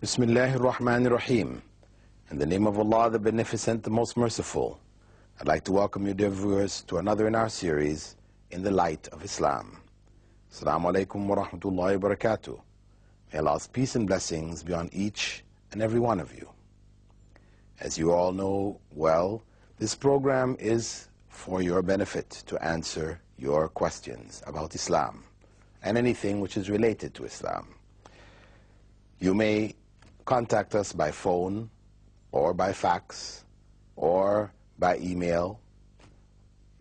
Bismillahir Rahmanir Rahim. In the name of Allah, the Beneficent, the Most Merciful, I'd like to welcome you, dear viewers, to another in our series, In the Light of Islam. Assalamu alaikum wa rahmatullahi wa barakatuh. May Allah's peace and blessings be on each and every one of you. As you all know well, this program is for your benefit to answer your questions about Islam and anything which is related to Islam. You may contact us by phone or by fax or by email.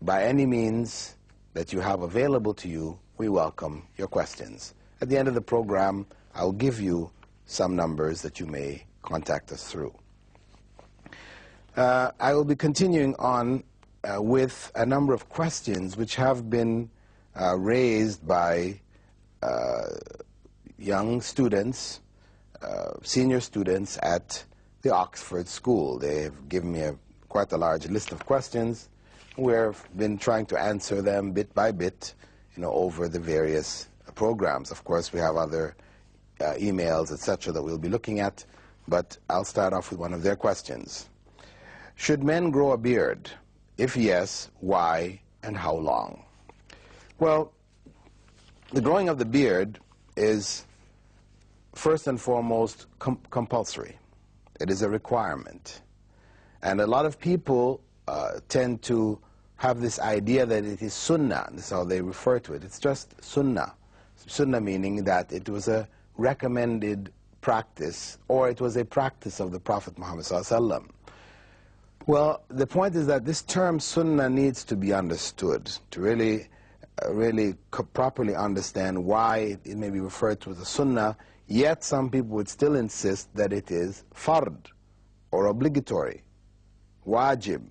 By any means that you have available to you, we welcome your questions. At the end of the program, I'll give you some numbers that you may contact us through. I will be continuing on with a number of questions which have been raised by young students, senior students at the Oxford School. They've given me quite a large list of questions. We've been trying to answer them bit by bit, over the various programs. Of course, we have other emails, etc., that we'll be looking at, but I'll start off with one of their questions. Should men grow a beard? If yes, why and how long? Well, the growing of the beard is first and foremost compulsory. It is a requirement. And a lot of people tend to have this idea that it is sunnah. This is how they refer to it. It's just sunnah. Sunnah meaning that it was a recommended practice, or it was a practice of the Prophet Muhammad ﷺ. Well, the point is that this term sunnah needs to be understood to really properly understand why it may be referred to as a sunnah, yet some people would still insist that it is fard, or obligatory, wajib,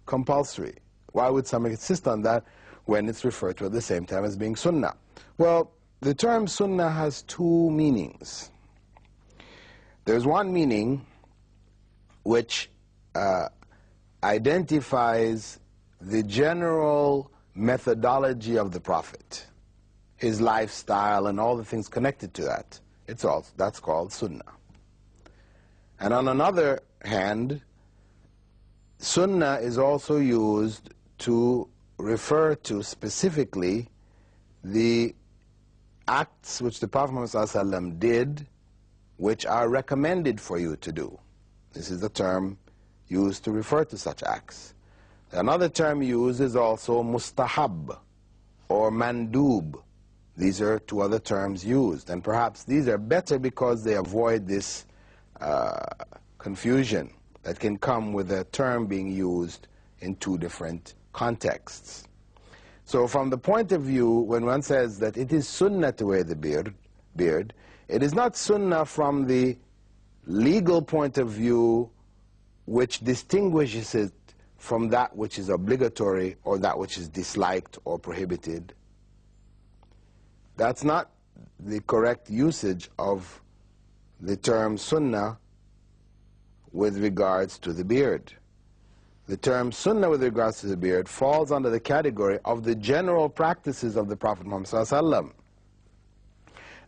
compulsory. Why would some insist on that when it's referred to at the same time as being sunnah? Well, the term sunnah has two meanings. There's one meaning which identifies the general methodology of the Prophet, his lifestyle and all the things connected to that. That's called sunnah. And on another hand, sunnah is also used to refer to specifically the acts which the Prophet ﷺ did, which are recommended for you to do. This is the term used to refer to such acts. Another term used is also mustahab or mandub. These are two other terms used, and perhaps these are better because they avoid this confusion that can come with a term being used in two different contexts. So from the point of view, when one says that it is sunnah to wear the beard, it is not sunnah from the legal point of view which distinguishes it from that which is obligatory or that which is disliked or prohibited. That's not the correct usage of the term sunnah with regards to the beard. The term sunnah with regards to the beard falls under the category of the general practices of the Prophet Muhammad ﷺ.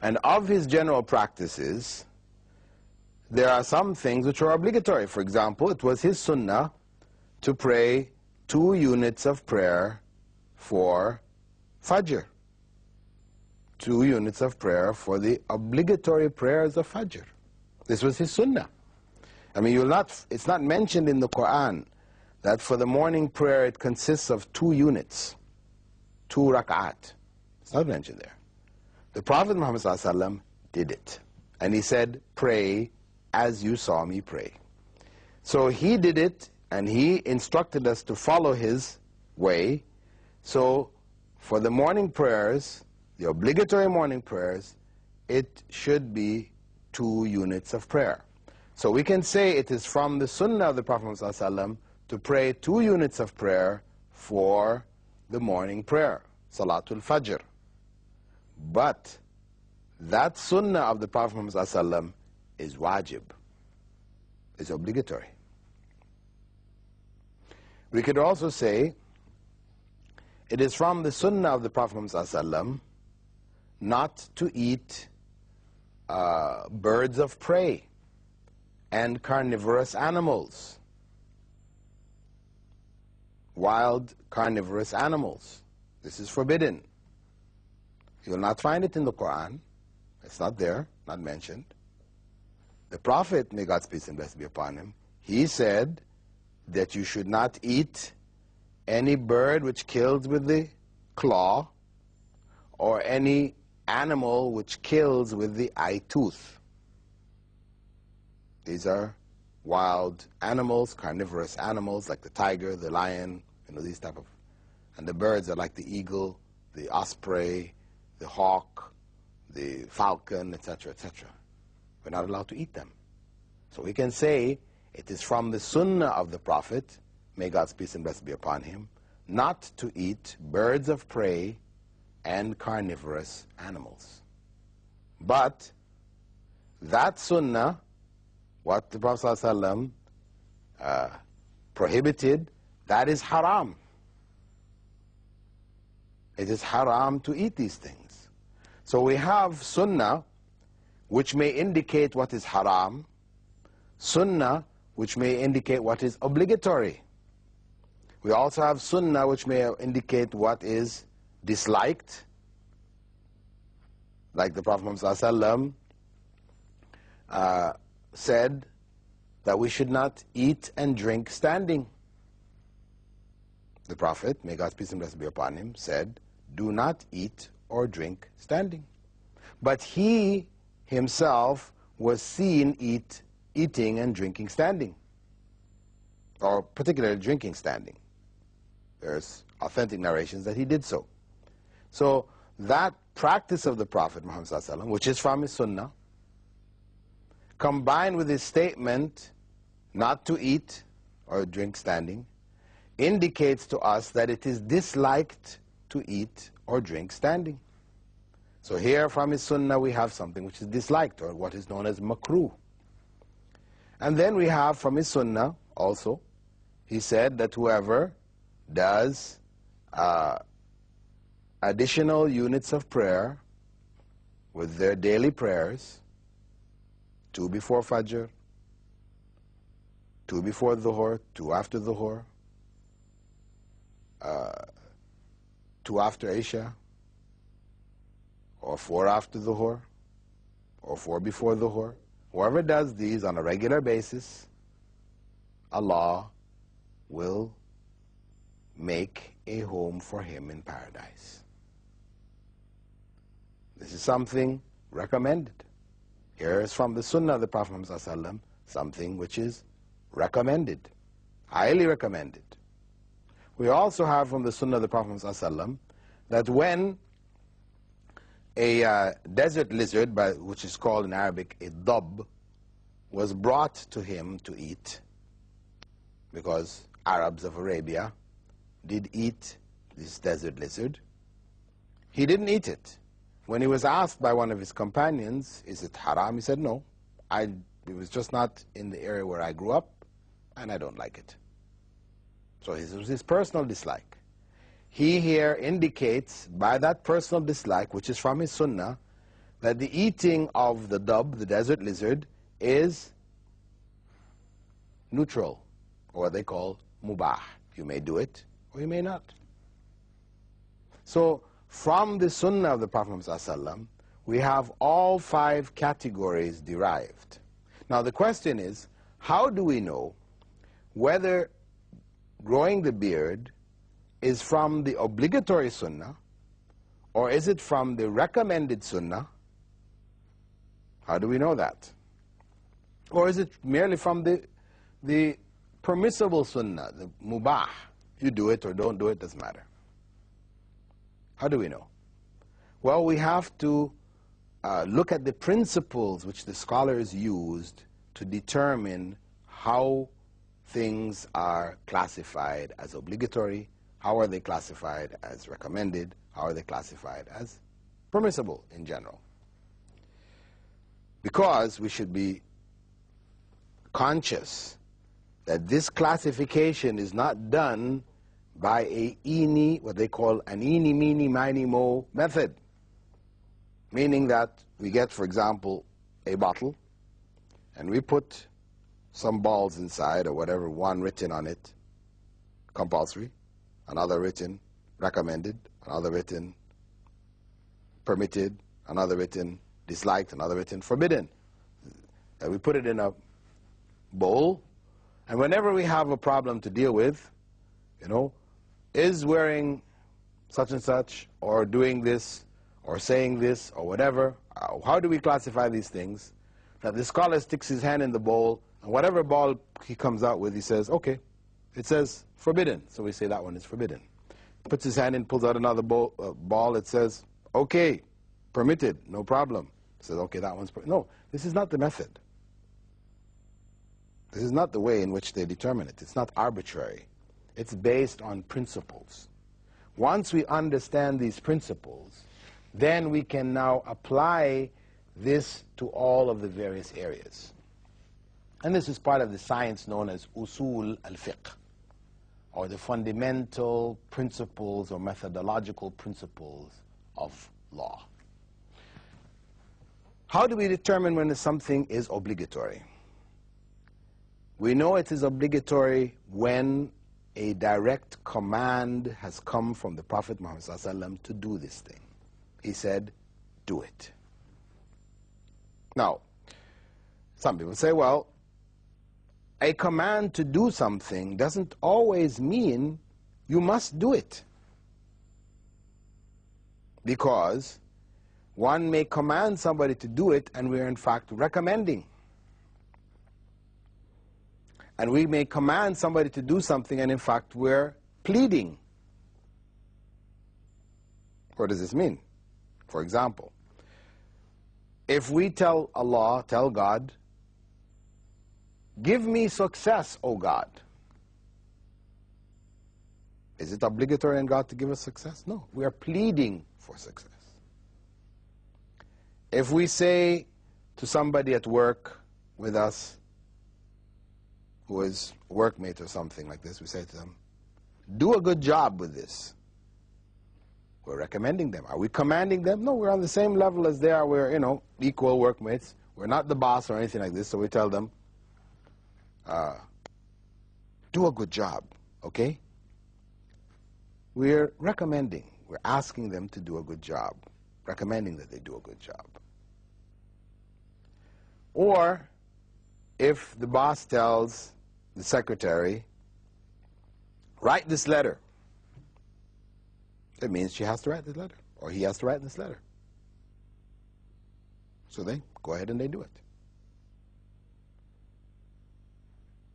And of his general practices, there are some things which are obligatory. For example, it was his sunnah to pray 2 units of prayer for Fajr. 2 units of prayer for the obligatory prayers of Fajr. This was his sunnah. I mean, it's not mentioned in the Quran that for the morning prayer it consists of 2 units, 2 rak'at. It's not mentioned there. The Prophet Muhammad ﷺ did it. And he said, pray as you saw me pray. So he did it, and he instructed us to follow his way. So for the morning prayers, the obligatory morning prayers, it should be 2 units of prayer. So we can say it is from the sunnah of the Prophet ﷺ to pray 2 units of prayer for the morning prayer, Salatul Fajr. But that sunnah of the Prophet ﷺ is wajib, is obligatory. We could also say it is from the sunnah of the Prophet ﷺ not to eat birds of prey. and carnivorous animals. Wild carnivorous animals. This is forbidden. You will not find it in the Quran. It's not there, not mentioned. The Prophet, may God's peace and blessing be upon him, he said that you should not eat any bird which kills with the claw, or any animal which kills with the eye tooth. These are wild animals, carnivorous animals like the tiger, the lion, these type of, and the birds are like the eagle, the osprey, the hawk, the falcon, etc., etc. We're not allowed to eat them. So we can say it is from the sunnah of the Prophet, may God's peace and blessing be upon him, not to eat birds of prey and carnivorous animals. But that sunnah, what the Prophet ﷺ prohibited, that is haram. It is haram to eat these things. So we have sunnah which may indicate what is haram, sunnah which may indicate what is obligatory. We also have sunnah which may indicate what is disliked, like the Prophet ﷺ said that we should not eat and drink standing. The Prophet, may God's peace and blessing be upon him, said, do not eat or drink standing. But he himself was seen eating and drinking standing, or particularly drinking standing. There's authentic narrations that he did so. So that practice of the Prophet Muhammad ﷺ, which is from his sunnah, combined with his statement not to eat or drink standing, indicates to us that it is disliked to eat or drink standing. So here from his sunnah we have something which is disliked, or what is known as makruh. And then we have from his sunnah also, he said that whoever does additional units of prayer with their daily prayers, 2 before Fajr, 2 before Dhuhr, 2 after Dhuhr, 2 after Isha, or 4 after Dhuhr, or 4 before Dhuhr. Whoever does these on a regular basis, Allah will make a home for him in paradise. This is something recommended. Here is from the Sunnah of the Prophet ﷺ, something which is recommended, highly recommended. We also have from the Sunnah of the Prophet ﷺ that when a desert lizard, which is called in Arabic a dab, was brought to him to eat, because Arabs of Arabia did eat this desert lizard, he didn't eat it. When he was asked by one of his companions, is it haram? He said, no, it was just not in the area where I grew up, and I don't like it. So it was his personal dislike. He here indicates by that personal dislike, which is from his sunnah, that the eating of the dab, the desert lizard, is neutral, or what they call mubah. You may do it, or you may not. So from the sunnah of the Prophet ﷺ, we have all 5 categories derived. Now the question is, how do we know whether growing the beard is from the obligatory sunnah, or is it from the recommended sunnah? How do we know that? Or is it merely from the permissible sunnah, the mubah? You do it or don't do it, doesn't matter. How do we know? Well, we have to look at the principles which the scholars used to determine how things are classified as obligatory, how are they classified as recommended, how are they classified as permissible in general. Because we should be conscious that this classification is not done by what they call an eeny, meeny, miny, mo method. Meaning that we get, for example, a bottle, and we put some balls inside or whatever, one written on it, compulsory, another written, recommended, another written, permitted, another written, disliked, another written, forbidden. And we put it in a bowl, and whenever we have a problem to deal with, is wearing such and such, or doing this, or saying this, or whatever, how do we classify these things? That the scholar sticks his hand in the bowl, and whatever ball he comes out with, he says, okay, it says forbidden, so we say that one is forbidden. Puts his hand in, pulls out another ball, it says, okay, permitted, no problem. He says, okay, that one's no, this is not the method. This is not the way in which they determine it. It's not arbitrary. It's based on principles. Once we understand these principles, then we can now apply this to all of the various areas. And this is part of the science known as usul al-fiqh, or the fundamental principles or methodological principles of law. How do we determine when something is obligatory? We know it is obligatory when a direct command has come from the Prophet Muhammad ﷺ to do this thing. He said, do it. Now, some people say, well, a command to do something doesn't always mean you must do it. Because one may command somebody to do it and we're in fact recommending. And we may command somebody to do something and in fact we're pleading. What does this mean? For example, if we tell Allah, tell God, give me success, O God. Is it obligatory in God to give us success? No, we are pleading for success. If we say to somebody at work with us, who is a workmate or something like this, we say to them, do a good job with this. We're recommending them. Are we commanding them? No, we're on the same level as they are. We're, equal workmates. We're not the boss or anything like this, so we tell them, do a good job, okay? We're recommending. We're asking them to do a good job, recommending that they do a good job. Or if the boss tells the secretary, write this letter, it means she has to write this letter, or he has to write this letter. So they go ahead and they do it.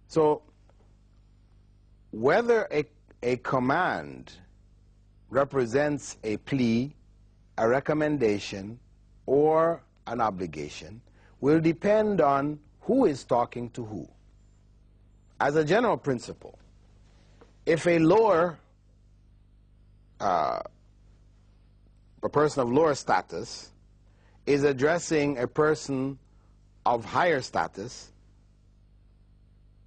So whether a command represents a plea, a recommendation, or an obligation will depend on who is talking to who. As a general principle, if a person of lower status is addressing a person of higher status,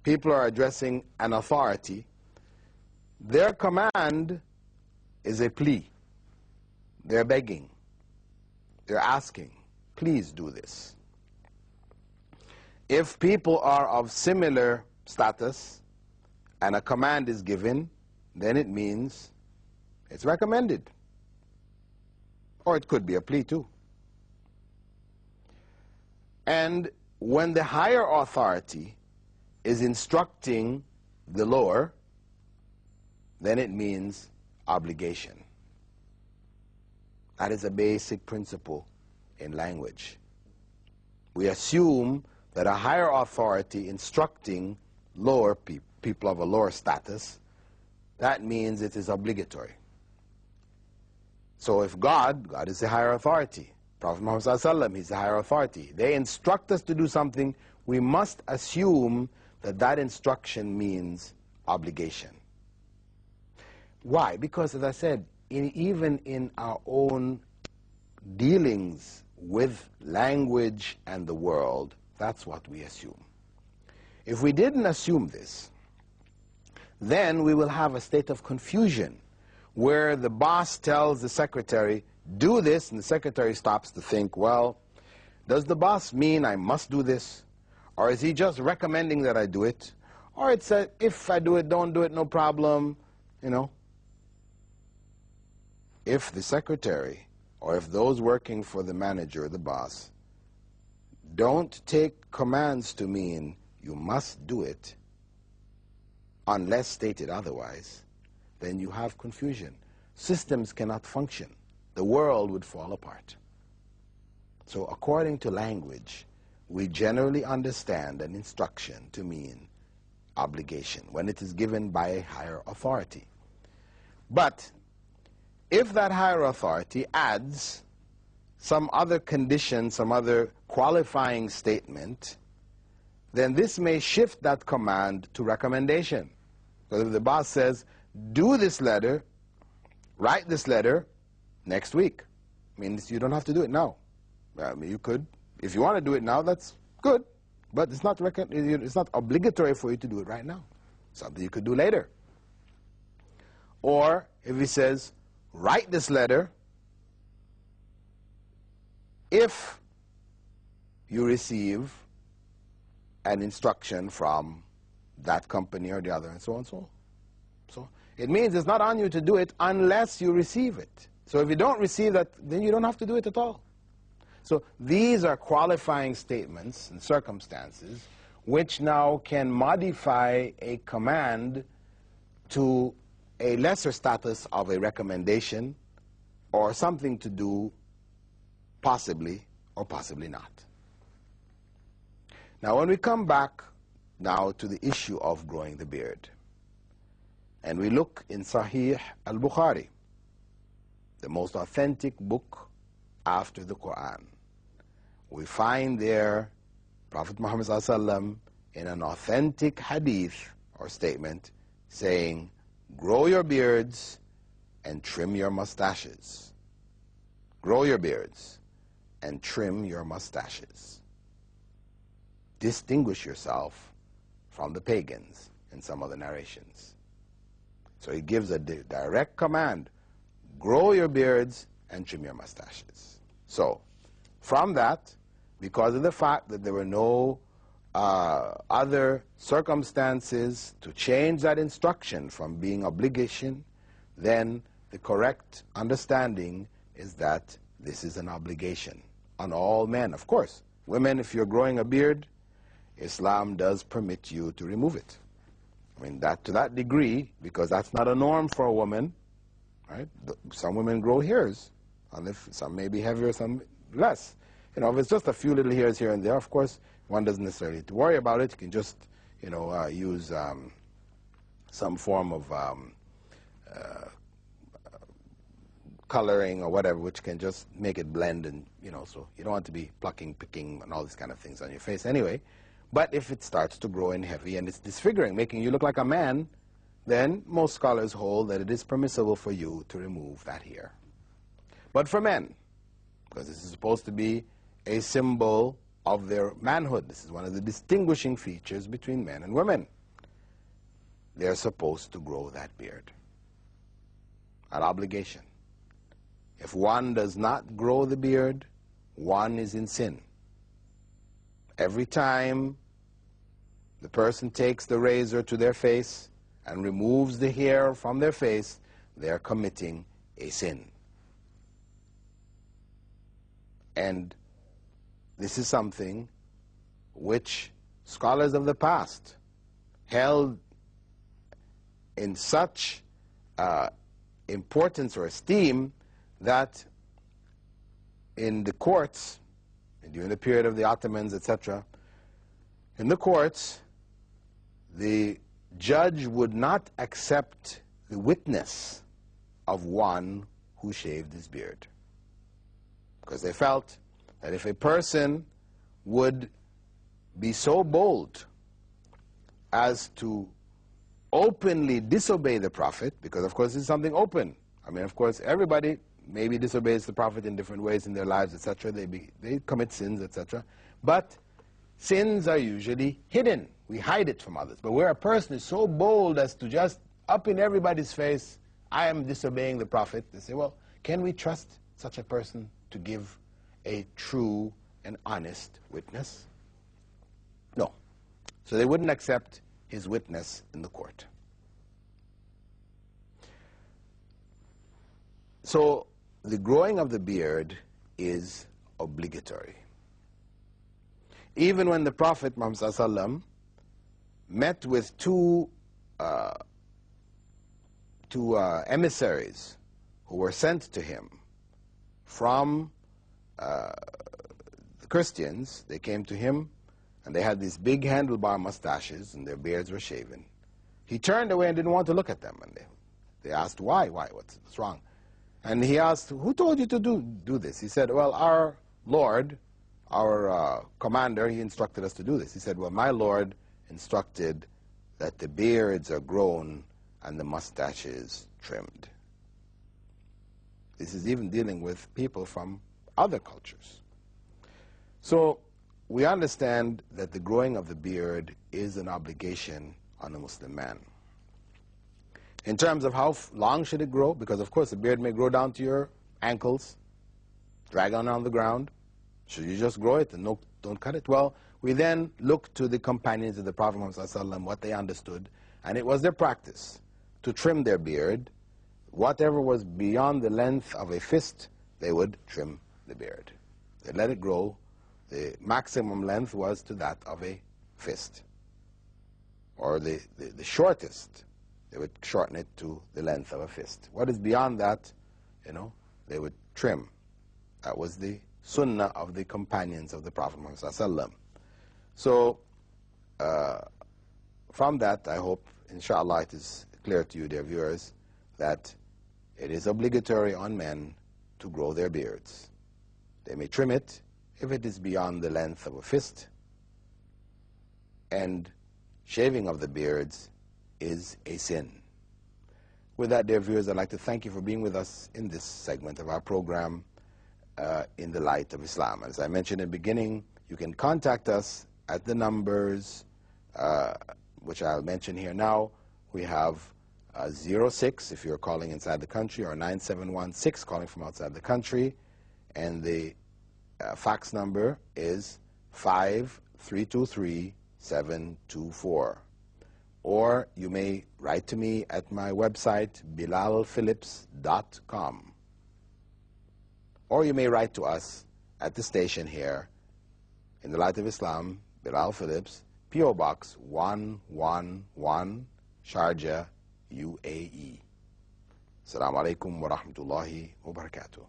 people are addressing an authority, their command is a plea. They're begging. They're asking, please do this. If people are of similar status and a command is given, then it means it's recommended. Or it could be a plea too. And when the higher authority is instructing the lower, then it means obligation. That is a basic principle in language. We assume that a higher authority instructing lower people of a lower status, that means it is obligatory. So if God is the higher authority, Prophet Muhammad ﷺ, he's the higher authority, they instruct us to do something, we must assume that that instruction means obligation. Why? Because, as I said, even in our own dealings with language and the world, that's what we assume. If we didn't assume this, then we will have a state of confusion where the boss tells the secretary, do this, and the secretary stops to think, well, does the boss mean I must do this? Or is he just recommending that I do it? Or it's a, if I do it, don't do it, no problem, you know. If the secretary or if those working for the manager or the boss don't take commands to mean you must do it unless stated otherwise, then you have confusion. Systems cannot function. The world would fall apart. So according to language, we generally understand an instruction to mean obligation when it is given by a higher authority. But if that higher authority adds some other condition, some other qualifying statement, then this may shift that command to recommendation. Because if the boss says, do this letter, write this letter next week, means you don't have to do it now. I mean, you could, if you want to do it now, that's good, but it's not obligatory for you to do it right now. Something you could do later. Or if he says, write this letter if you receive an instruction from that company or the other, and so on and so on. So it means it's not on you to do it unless you receive it. So if you don't receive that, then you don't have to do it at all. So these are qualifying statements and circumstances which now can modify a command to a lesser status of a recommendation or something to do possibly or possibly not. Now when we come back now to the issue of growing the beard, and we look in Sahih al-Bukhari, the most authentic book after the Quran, we find there Prophet Muhammad ﷺ in an authentic hadith or statement saying, grow your beards and trim your mustaches. Grow your beards and trim your mustaches. Distinguish yourself from the pagans in some other narrations. So he gives a direct command, grow your beards and trim your mustaches. So from that, because of the fact that there were no other circumstances to change that instruction from being obligation, then the correct understanding is that this is an obligation on all men. Of course, women, if you're growing a beard, Islam does permit you to remove it. I mean, that to that degree, because that's not a norm for a woman, right? Some women grow hairs, and if some may be heavier, some less. You know, if it's just a few little hairs here and there, of course, one doesn't necessarily need to worry about it. You can just, you know, use some form of coloring or whatever, which can just make it blend, and, you know, so you don't want to be plucking, picking, and all these kind of things on your face anyway. But if it starts to grow in heavy and it's disfiguring, making you look like a man, then most scholars hold that it is permissible for you to remove that hair. But for men, because this is supposed to be a symbol of their manhood, this is one of the distinguishing features between men and women, they're supposed to grow that beard. An obligation. If one does not grow the beard, one is in sin. Every time the person takes the razor to their face and removes the hair from their face, they are committing a sin. And this is something which scholars of the past held in such importance or esteem that in the courts, during the period of the Ottomans, etc., in the courts, the judge would not accept the witness of one who shaved his beard, because they felt that if a person would be so bold as to openly disobey the Prophet, because of course it's something open. I mean, of course, everybody maybe disobeys the Prophet in different ways in their lives, etc. They commit sins, etc. But sins are usually hidden. We hide it from others. But where a person is so bold as to just up in everybody's face, I am disobeying the Prophet, they say, well, can we trust such a person to give a true and honest witness? No. So they wouldn't accept his witness in the court. So the growing of the beard is obligatory. Even when the Prophet Muhammad ﷺ met with two emissaries who were sent to him from the Christians, they came to him and they had these big handlebar mustaches and their beards were shaven. He turned away and didn't want to look at them. And they asked, why? What's wrong? And he asked, who told you to do this? He said, well, our Lord, our commander, he instructed us to do this. He said, well, my Lord instructed that the beards are grown and the mustaches trimmed. This is even dealing with people from other cultures. So we understand that the growing of the beard is an obligation on a Muslim man. In terms of how long should it grow, because of course the beard may grow down to your ankles, drag on the ground. Should you just grow it and don't cut it? Well, we then look to the companions of the Prophet Muhammad ﷺ, what they understood, and it was their practice to trim their beard. Whatever was beyond the length of a fist, they would trim the beard. They let it grow. The maximum length was to that of a fist, or the shortest. They would shorten it to the length of a fist. What is beyond that, they would trim. That was the sunnah of the companions of the Prophet Muhammad ﷺ. So, from that, I hope, inshallah, it is clear to you, dear viewers, that it is obligatory on men to grow their beards. They may trim it if it is beyond the length of a fist, and shaving of the beards is a sin. With that, dear viewers, I'd like to thank you for being with us in this segment of our program, In the Light of Islam. As I mentioned in the beginning, you can contact us at the numbers which I'll mention here now. We have 06 if you're calling inside the country, or 9716 calling from outside the country, and the fax number is 5323724. Or you may write to me at my website, bilalphillips.com. Or you may write to us at the station here, In the Light of Islam, Bilal Phillips, P.O. Box 111, Sharjah, UAE. Assalamu alaikum wa rahmatullahi wa barakatuh.